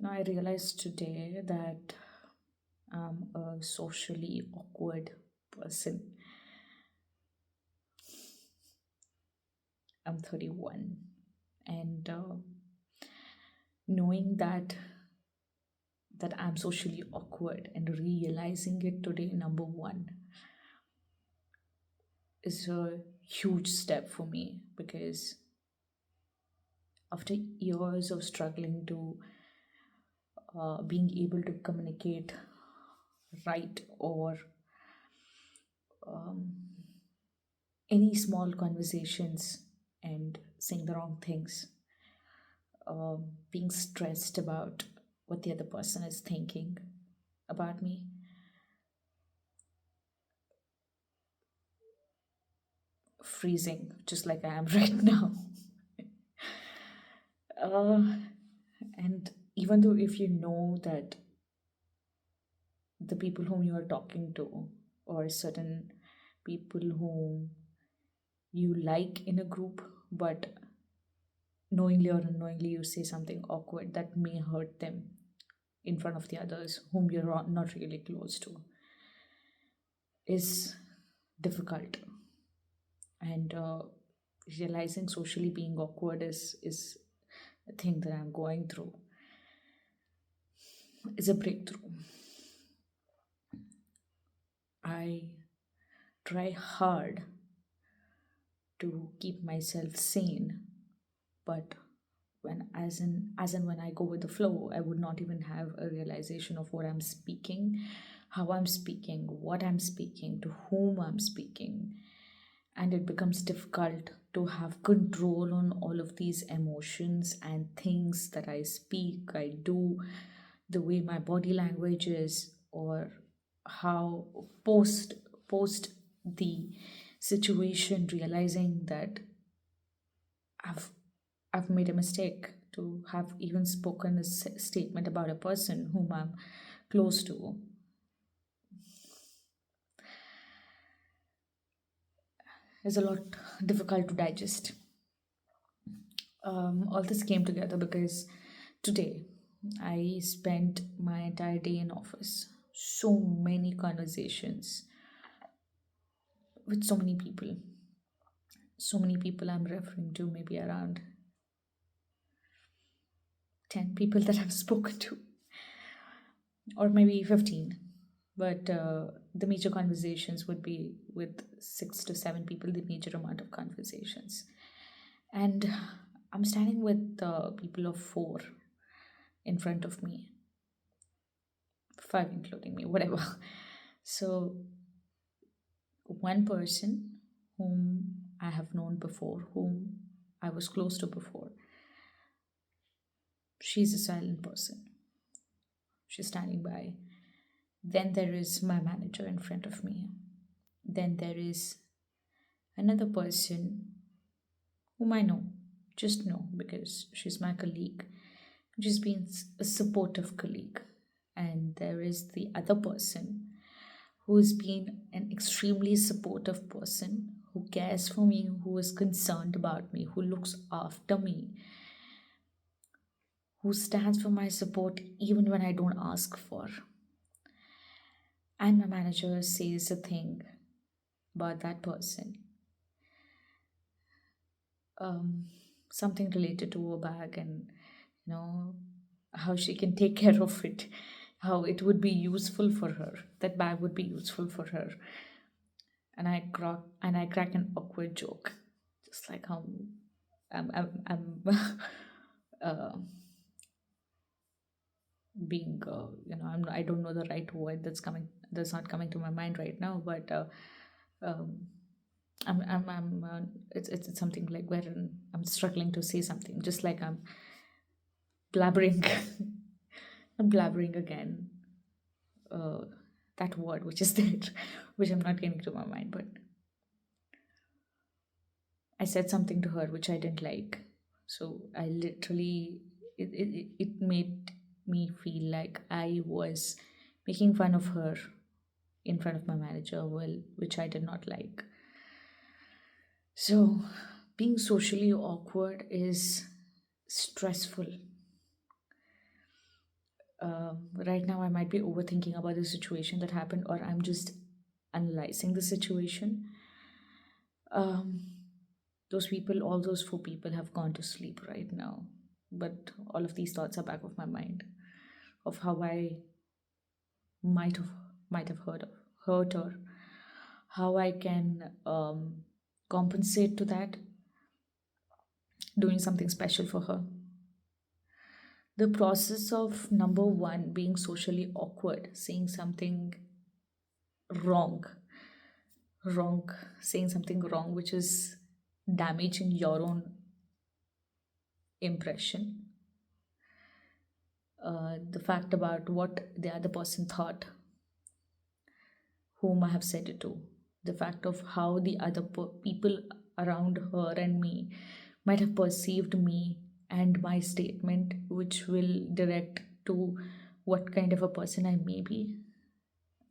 Now, I realized today that I'm a socially awkward person. I'm 31, and knowing that I'm socially awkward and realizing it today, number one, is a huge step for me because after years of struggling to being able to communicate right or um, any small conversations and saying the wrong things, being stressed about what the other person is thinking about me, freezing just like I am right now. uh, and even though if you know that the people whom you are talking to or certain people whom you like in a group, but knowingly or unknowingly you say something awkward that may hurt them in front of the others whom you're not really close to, is difficult. And realizing socially being awkward is a thing that I'm going through, is a breakthrough. I try hard to keep myself sane, but when when I go with the flow, I would not even have a realization of what I'm speaking, how I'm speaking, what I'm speaking, to whom I'm speaking. And it becomes difficult to have control on all of these emotions and things that I speak, I do, the way my body language is, or how post the situation, realizing that I've I've made a mistake to have even spoken a statement about a person whom I'm close to. Is a lot difficult to digest. All this came together because today I spent my entire day in office. So many conversations with so many people. So many people I'm referring to, maybe around 10 people that I've spoken to, or maybe 15. But the major conversations would be with 6 to 7 people, the major amount of conversations. And I'm standing with people of four in front of me, five including me, whatever. So, one person whom I have known before, whom I was close to before, she's a silent person. She's standing by. Then there is my manager in front of me. Then there is another person whom I know, just know because she's my colleague. She's been a supportive colleague. And there is the other person who's been an extremely supportive person who cares for me, who is concerned about me, who looks after me, who stands for my support even when I don't ask for. And my manager says a thing about that person, um, something related to her bag, and you know how she can take care of it, how it would be useful for her. That bag would be useful for her, and I crack an awkward joke, just like how I'm uh, being I don't know the right word that's not coming to my mind right now, but um, it's something like where I'm struggling to say something, just like I'm blabbering. I'm blabbering again, uh, that word which is there, which I'm not getting to my mind, but I said something to her which I didn't like. So I literally, it made me feel like I was making fun of her in front of my manager, well, which I did not like. So being socially awkward is stressful. Right now, I might be overthinking about the situation that happened, or I'm just analyzing the situation. Um, those people, all those four people, have gone to sleep right now. But all of these thoughts are back of my mind of how I might have hurt her, how I can compensate to that, doing something special for her. The process of number one being socially awkward, saying something wrong, wrong, saying something wrong, which is damaging your own impression. The fact about what the other person thought, whom I have said it to, the fact of how the other people around her and me might have perceived me and my statement, which will direct to what kind of a person I may be,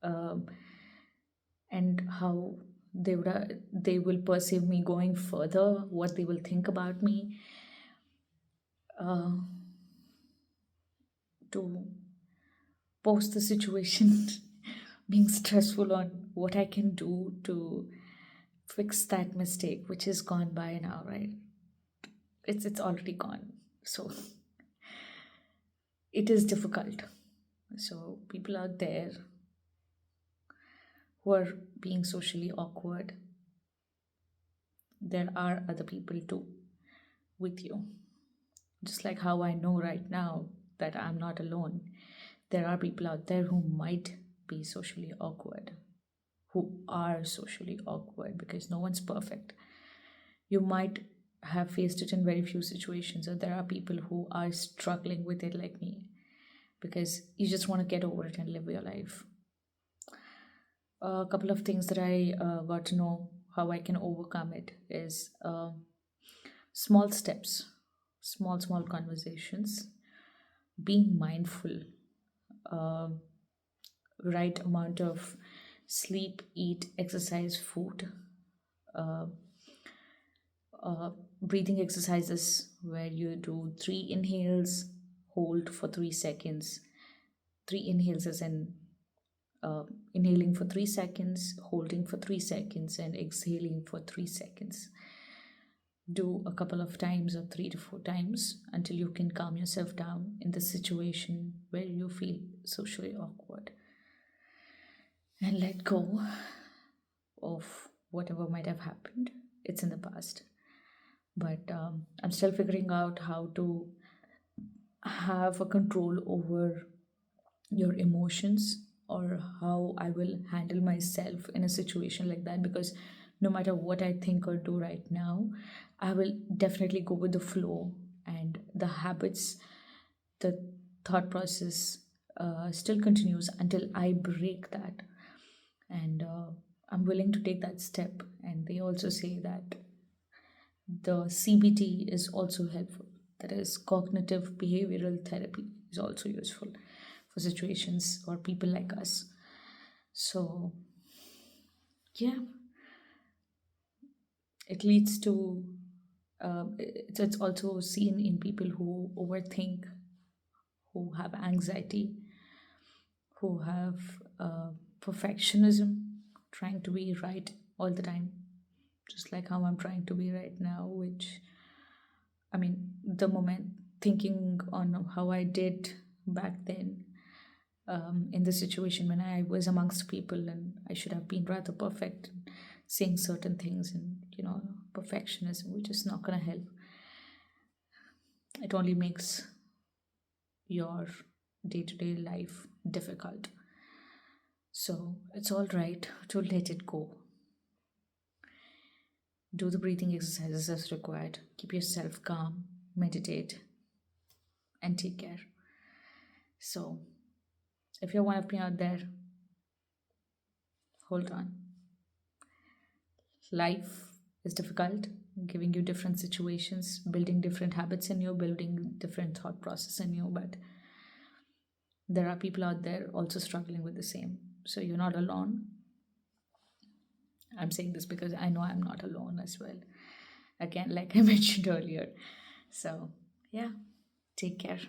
um, and how they will perceive me going further, what they will think about me, uh, to post the situation being stressful on what I can do to fix that mistake, which is gone by now, right? It's already gone. So it is difficult. So people out there who are being socially awkward, there are other people too with you. Just like how I know right now that I'm not alone, there are people out there who might be socially awkward, who are socially awkward, because no one's perfect. You might have faced it in very few situations, or there are people who are struggling with it like me, because you just want to get over it and live your life. A couple of things that I got to know how I can overcome it is small steps, small conversations, being mindful, uh, right amount of sleep, eat, exercise, food, uh, uh, breathing exercises where you do three inhales, hold for 3 seconds. Three inhales as in uh, inhaling for 3 seconds, holding for 3 seconds, and exhaling for 3 seconds. Do a couple of times or 3 to 4 times until you can calm yourself down in the situation where you feel socially awkward, and let go of whatever might have happened. It's in the past. But I'm still figuring out how to have a control over your emotions, or how I will handle myself in a situation like that, because no matter what I think or do right now, I will definitely go with the flow, and the habits, the thought process still continues until I break that. And I'm willing to take that step. And they also say that the CBT is also helpful. That is, cognitive behavioral therapy is also useful for situations or people like us. So, yeah, it leads to, it's also seen in people who overthink, who have anxiety, who have perfectionism, trying to be right all the time, just like how I'm trying to be right now, which, I mean, the moment thinking on how I did back then, in the situation when I was amongst people and I should have been rather perfect, saying certain things, and perfectionism, which is not going to help. It only makes your day to day life difficult. So it's all right to let it go. Do the breathing exercises as required. Keep yourself calm, meditate, and take care. So, if you're one of me out there, hold on. Life is difficult, giving you different situations, building different habits in you, building different thought process in you, but there are people out there also struggling with the same. So, you're not alone. I'm saying this because I know I'm not alone as well. Again, like I mentioned earlier. So, yeah, take care.